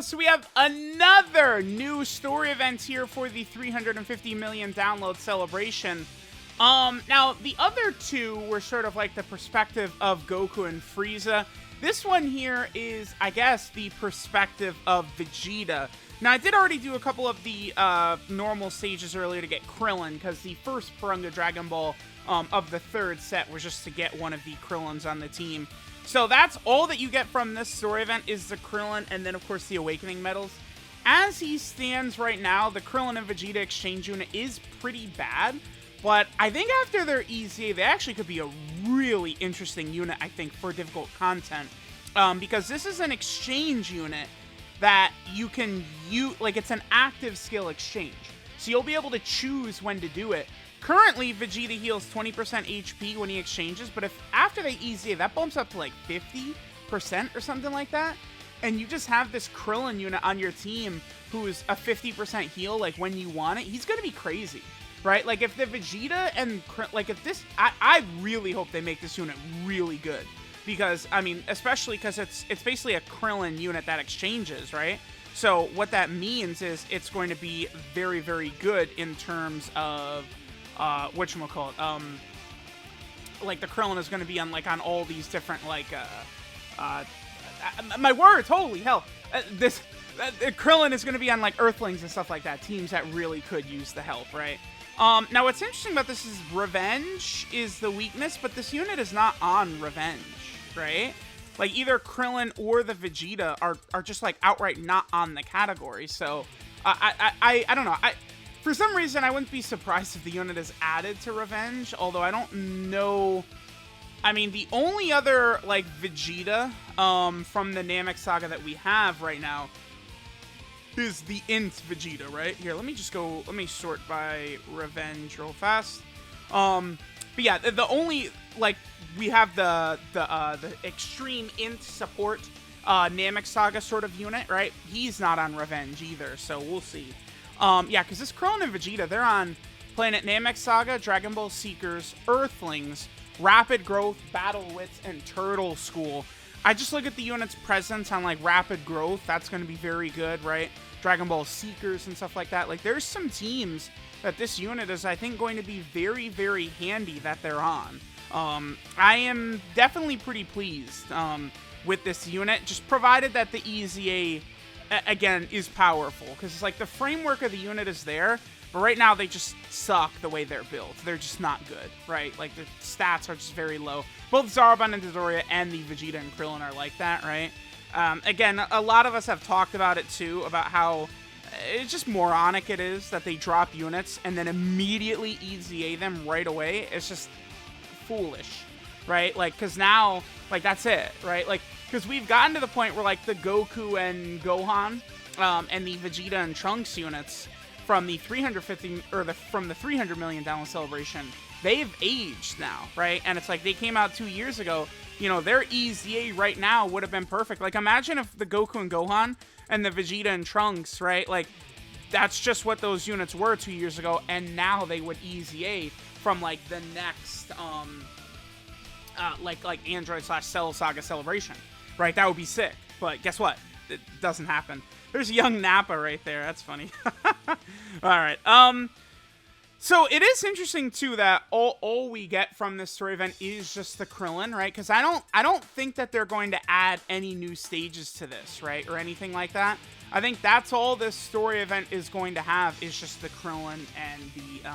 so we have another new story event here for the 350 million download celebration. Now, the other two were sort of like the perspective of Goku and Frieza. This one here is, I guess, the perspective of Vegeta. Now, I did already do a couple of the normal stages earlier to get Krillin, because the first Barunga Dragon Ball of the third set was just to get one of the Krillins on the team. So that's all that you get from this story event is the Krillin, and then, of course, the Awakening Medals. As he stands right now, the Krillin and Vegeta exchange unit is pretty bad, but I think after their EZA, they actually could be a really interesting unit, I think, for difficult content, because this is an exchange unit that you can use, like, it's an active skill exchange, so you'll be able to choose when to do it. Currently, Vegeta heals 20% HP when he exchanges, but if after they EZA, that bumps up to like 50% or something like that, and you just have this Krillin unit on your team who's a 50% heal, like, when you want it, he's gonna be crazy, right? Like, if the Vegeta and, like, if this, I really hope they make this unit really good, because, I mean, especially because it's basically a Krillin unit that exchanges, right? So what that means is it's going to be very, very good in terms of whatchamacallit, like, the Krillin is going to be on, like, on all these different, like, my words, holy hell, Krillin is going to be on, like, Earthlings and stuff like that, teams that really could use the help, right? Now, what's interesting about this is Revenge is the weakness, but this unit is not on Revenge, right? Like, either Krillin or the Vegeta are just, like, outright not on the category, so, I don't know, for some reason, I wouldn't be surprised if the unit is added to Revenge, although I don't know. I mean, the only other, like, Vegeta from the Namek Saga that we have right now is the Int Vegeta, right? Here, let me sort by Revenge real fast. But yeah, the only, like, we have the Extreme Int support Namek Saga sort of unit, right? He's not on Revenge either, so we'll see. Yeah, because this Krillin and Vegeta, they're on Planet Namek Saga, Dragon Ball Seekers, Earthlings, Rapid Growth, Battle Wits, and Turtle School. I just look at the unit's presence on, like, Rapid Growth. That's going to be very good, right? Dragon Ball Seekers and stuff like that. Like, there's some teams that this unit is, I think, going to be very, very handy that they're on. I am definitely pretty pleased with this unit, just provided that the EZA, again, is powerful, because it's like the framework of the unit is there, but right now they just suck the way they're built. They're just not good, right? Like, the stats are just very low. Both Zarbon and Dodoria and the Vegeta and Krillin are like that, right? Again, a lot of us have talked about it too, about how it's just moronic it is that they drop units and then immediately EZA them right away. It's just foolish, right? Like, because now, like, that's it, right? Like, because we've gotten to the point where, like, the Goku and Gohan and the Vegeta and Trunks units from the 350 or from the 300 million download celebration, they've aged now, right? And it's like they came out 2 years ago. You know, their EZA right now would have been perfect. Like, imagine if the Goku and Gohan and the Vegeta and Trunks, right? Like, that's just what those units were 2 years ago, and now they would EZA from, like, the next like Android / Cell Saga celebration, right? That would be sick. But guess what? It doesn't happen. There's young Nappa right there. That's funny. All right. So it is interesting too that all we get from this story event is just the Krillin, right? Because I don't think that they're going to add any new stages to this, right, or anything like that. I think that's all this story event is going to have is just the Krillin and the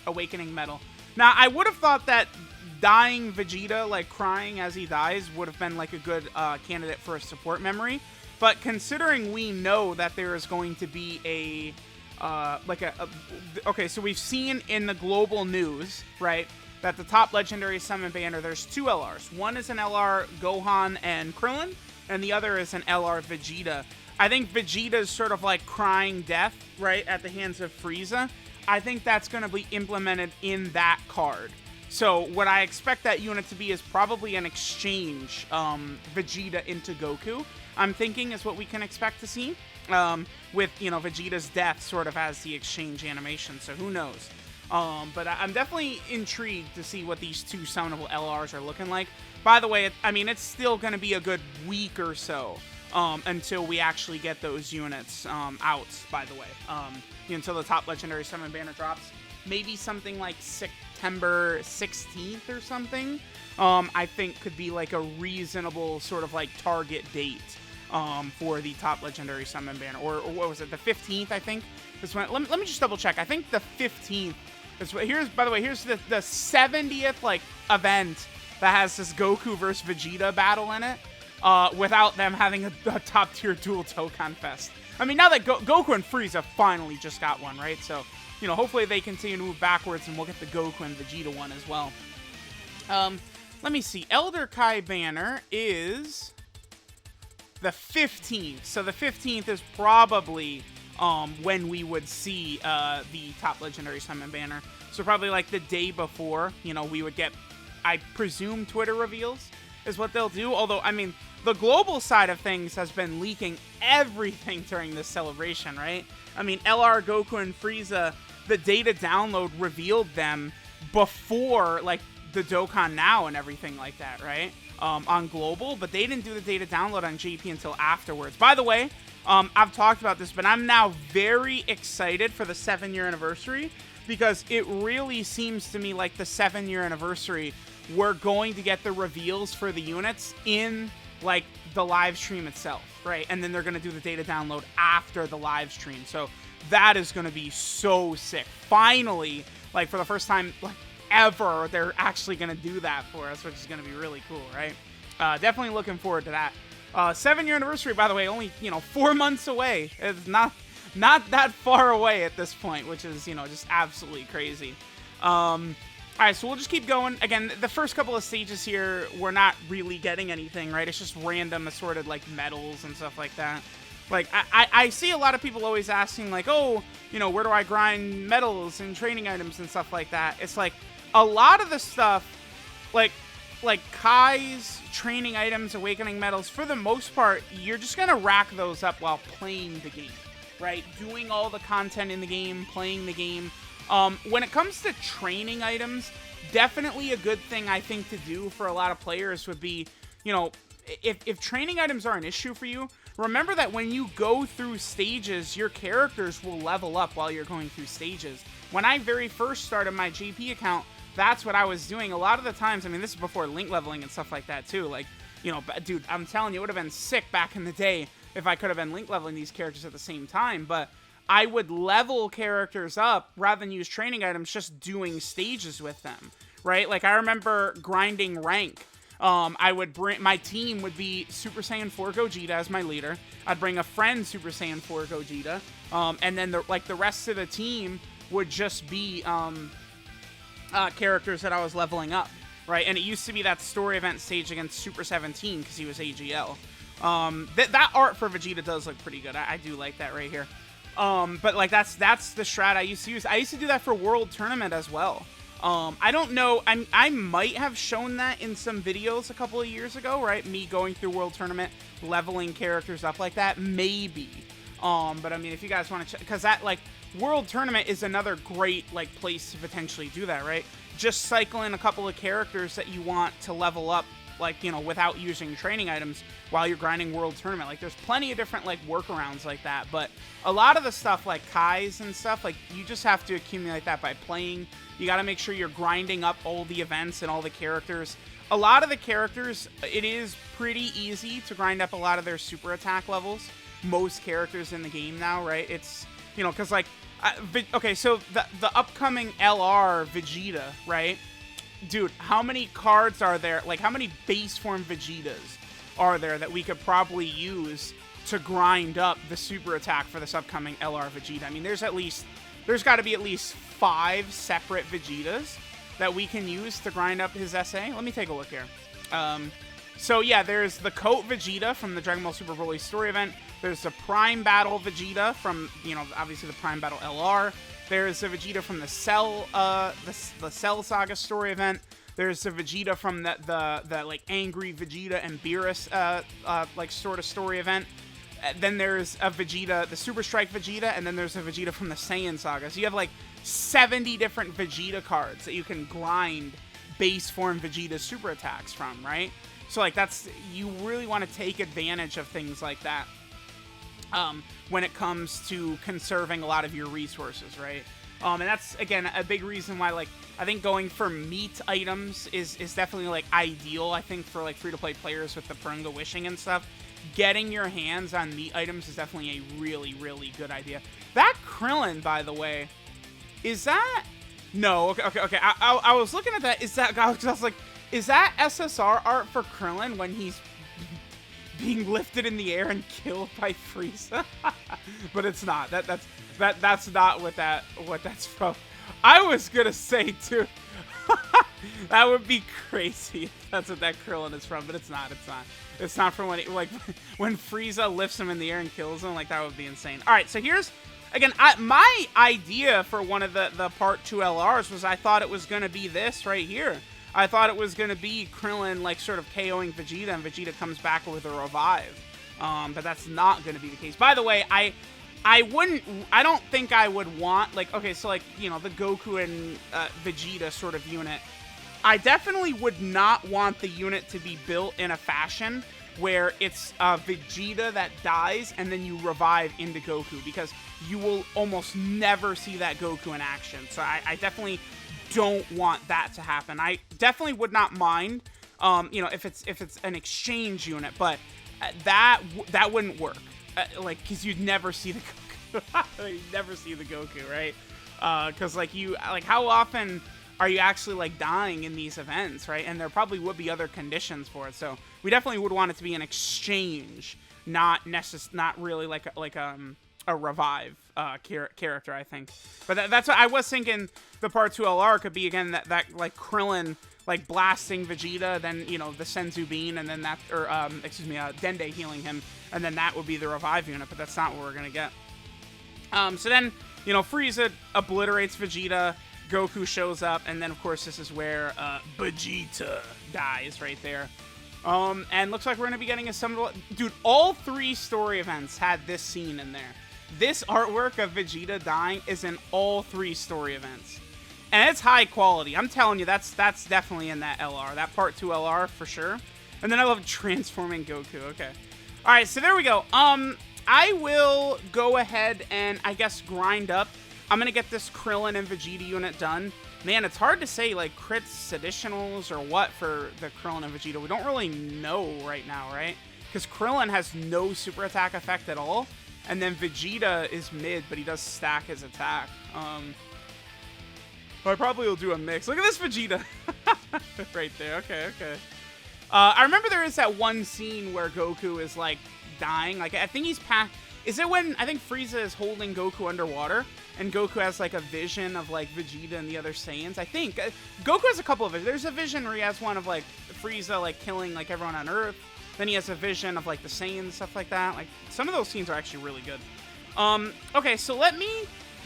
Awakening Medal. Now, I would have thought that dying Vegeta, like crying as he dies, would have been like a good candidate for a support memory. But considering we know that there is going to be a okay, so we've seen in the global news, right, that the top legendary summon banner, there's two LRs. One is an LR Gohan and Krillin, and the other is an LR Vegeta. I think Vegeta's sort of like crying death, right, at the hands of Frieza. I think that's going to be implemented in that card. So what I expect that unit to be is probably an exchange Vegeta into Goku, I'm thinking, is what we can expect to see. With, you know, Vegeta's death sort of as the exchange animation, so who knows. But I'm definitely intrigued to see what these two summonable LRs are looking like. By the way, I mean, it's still going to be a good week or so until we actually get those units out, by the way. Until the top legendary summon banner drops. Maybe something like September 16th or something, I think could be like a reasonable sort of like target date for the top legendary summon banner. Or what was it, the 15th, I think? This one. Let me just double check. I think the 15th. Here's, by the way, here's the 70th like event that has this Goku versus Vegeta battle in it, without them having a top tier dual Dokkan Fest. I mean, now that Goku and Frieza finally just got one, right? So, you know, hopefully they continue to move backwards and we'll get the Goku and Vegeta one as well. Let me see. Elder Kai banner is the 15th. So the 15th is probably when we would see the top legendary summon banner. So probably like the day before, you know, we would get, I presume, Twitter reveals is what they'll do. Although, I mean, the global side of things has been leaking everything during this celebration, right? I mean, LR, Goku, and Frieza, the data download revealed them before, like, the Dokkan Now and everything like that, right? On global, but they didn't do the data download on JP until afterwards. By the way, I've talked about this, but I'm now very excited for the 7-year anniversary, because it really seems to me like the 7-year anniversary, we're going to get the reveals for the units in, like, the live stream itself, right? And then they're going to do the data download after the live stream. So that is going to be so sick. Finally, like, for the first time, like, ever, they're actually going to do that for us, which is going to be really cool, right? Definitely looking forward to that. 7-year anniversary, by the way, only, you know, 4 months away. It's not that far away at this point, which is, you know, just absolutely crazy. Alright, so we'll just keep going. Again, the first couple of stages here, we're not really getting anything, right? It's just random assorted, like, medals and stuff like that. Like, I see a lot of people always asking, like, oh, you know, where do I grind medals and training items and stuff like that? It's like, a lot of the stuff, like Kai's training items, awakening medals, for the most part, you're just gonna rack those up while playing the game, right? Doing all the content in the game, playing the game. When it comes to training items, definitely a good thing, I think, to do for a lot of players would be, you know, if training items are an issue for you, remember that when you go through stages, your characters will level up while you're going through stages. When I very first started my JP account, that's what I was doing. A lot of the times, I mean, this is before link leveling and stuff like that, too. Like, you know, dude, I'm telling you, it would have been sick back in the day if I could have been link leveling these characters at the same time, but I would level characters up rather than use training items, just doing stages with them, right? Like, I remember grinding rank. I would bring, my team would be Super Saiyan 4 Gogeta as my leader. I'd bring a friend Super Saiyan 4 Gogeta, and then the rest of the team would just be characters that I was leveling up, right? And it used to be that story event stage against Super 17 because he was AGL. That art for Vegeta does look pretty good. I do like that right here. But like that's the strat I used to use. I used to do that for World Tournament as well. I don't know. I might have shown that in some videos a couple of years ago, right? Me going through World Tournament, leveling characters up like that, maybe. But I mean, if you guys want to check, because that, like, World Tournament is another great, like, place to potentially do that, right? Just cycle in a couple of characters that you want to level up, like, you know, without using training items while you're grinding World Tournament. Like, there's plenty of different, like, workarounds like that, but a lot of the stuff, like Kai's and stuff, like, you just have to accumulate that by playing. You got to make sure you're grinding up all the events and all the characters. A lot of the characters, it is pretty easy to grind up a lot of their super attack levels. Most characters in the game now, right? It's, you know, because, like, okay, so the upcoming LR Vegeta, right? Dude, how many cards are there? Like, how many base form Vegetas are there that we could probably use to grind up the super attack for this upcoming LR Vegeta? I mean, there's got to be at least 5 separate Vegetas that we can use to grind up his SA. Let me take a look here. So yeah, there's the Coat Vegeta from the Dragon Ball Super Broly story event. There's the Prime Battle Vegeta from, you know, obviously the Prime Battle LR. There's a Vegeta from the Cell, the Cell Saga story event. There's a Vegeta from the like Angry Vegeta and Beerus, like sort of story event. Then there's a Vegeta, the Super Strike Vegeta, and then there's a Vegeta from the Saiyan Saga. So you have like 70 different Vegeta cards that you can grind base form Vegeta super attacks from, right? So like you really want to take advantage of things like that when it comes to conserving a lot of your resources, right? And that's, again, a big reason why, like, I think going for meat items is definitely, like, ideal, I think, for, like, free-to-play players with the Purunga Wishing and stuff. Getting your hands on meat items is definitely a really, really good idea. That Krillin, by the way, is that... No, okay. I was looking at that. Is that... I was like, is that SSR art for Krillin when he's being lifted in the air and killed by Frieza? But it's not. That's not what that's from. I was gonna say too. That would be crazy if that's what that Krillin is from, but it's not. It's not from when Frieza lifts him in the air and kills him. Like, that would be insane. All right, so here's again my idea for one of the part 2 LRs was I thought it was gonna be this right here. I thought it was gonna be Krillin like sort of KOing Vegeta, and Vegeta comes back with a revive. But that's not gonna be the case. By the way, I don't think I would want, like, okay, so, like, you know, the Goku and Vegeta sort of unit. I definitely would not want the unit to be built in a fashion where it's Vegeta that dies and then you revive into Goku, because you will almost never see that Goku in action. So I definitely don't want that to happen. I definitely would not mind, you know, if it's an exchange unit, but that wouldn't work. Like, because you'd never see the Goku. You'd never see the Goku, right? Because, like, how often are you actually, like, dying in these events, right? And there probably would be other conditions for it. So we definitely would want it to be an exchange, not really like a revive character, I think. But that's what I was thinking. The part 2 LR could be, again, that like Krillin, like, blasting Vegeta, then, you know, the Senzu Bean, and then that, or Dende healing him, and then that would be the revive unit. But that's not what we're gonna get. So then, you know, Frieza obliterates Vegeta, Goku shows up, and then, of course, this is where Vegeta dies right there. And looks like we're going to be getting a summon... Dude, all 3 story events had this scene in there. This artwork of Vegeta dying is in all 3 story events. And it's high quality. I'm telling you, that's definitely in that LR. That part 2 LR, for sure. And then I love transforming Goku. Okay. Alright, so there we go. I will go ahead and, I guess, grind up. I'm going to get this Krillin and Vegeta unit done. Man, it's hard to say, like, crits, additionals, or what for the Krillin and Vegeta. We don't really know right now, right? Because Krillin has no super attack effect at all. And then Vegeta is mid, but he does stack his attack. I probably will do a mix. Look at this Vegeta. Right there. Okay. I remember there is that one scene where Goku is, like, dying. Like, I think he's past... Is it when, I think Frieza is holding Goku underwater, and Goku has, like, a vision of, like, Vegeta and the other Saiyans? I think. Goku has a couple of visions. There's a vision where he has one of, like, Frieza, like, killing, like, everyone on Earth. Then he has a vision of, like, the Saiyans, stuff like that. Like, some of those scenes are actually really good. Okay, so let me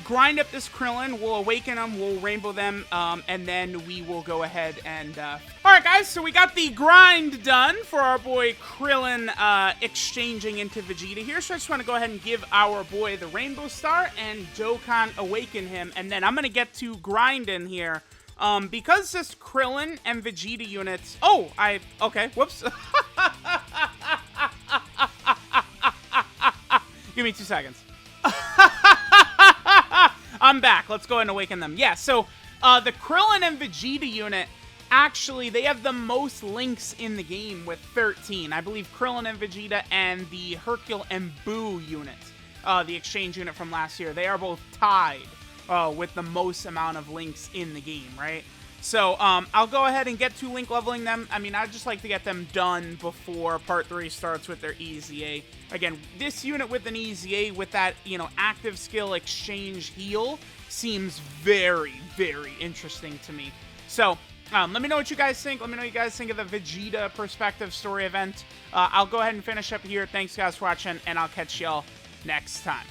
grind up this Krillin. We'll awaken them, we'll rainbow them, and then we will go ahead and... Alright, guys, so we got the grind done for our boy Krillin exchanging into Vegeta here. So I just want to go ahead and give our boy the Rainbow Star and Dokkan awaken him. And then I'm going to get to grinding here. Because this Krillin and Vegeta units... Oh, okay, whoops. Give me 2 seconds. I'm back. Let's go ahead and awaken them. Yeah, so the Krillin and Vegeta unit, actually, they have the most links in the game with 13. I believe Krillin and Vegeta and the Hercule and Boo unit, the exchange unit from last year, they are both tied with the most amount of links in the game, right? So I'll go ahead and get to link leveling them. I mean, I'd just like to get them done before Part 3 starts with their EZA. Again, this unit with an EZA with that, you know, active skill exchange heal seems very, very interesting to me. So let me know what you guys think. Let me know what you guys think of the Vegeta perspective story event. I'll go ahead and finish up here. Thanks, guys, for watching, and I'll catch y'all next time.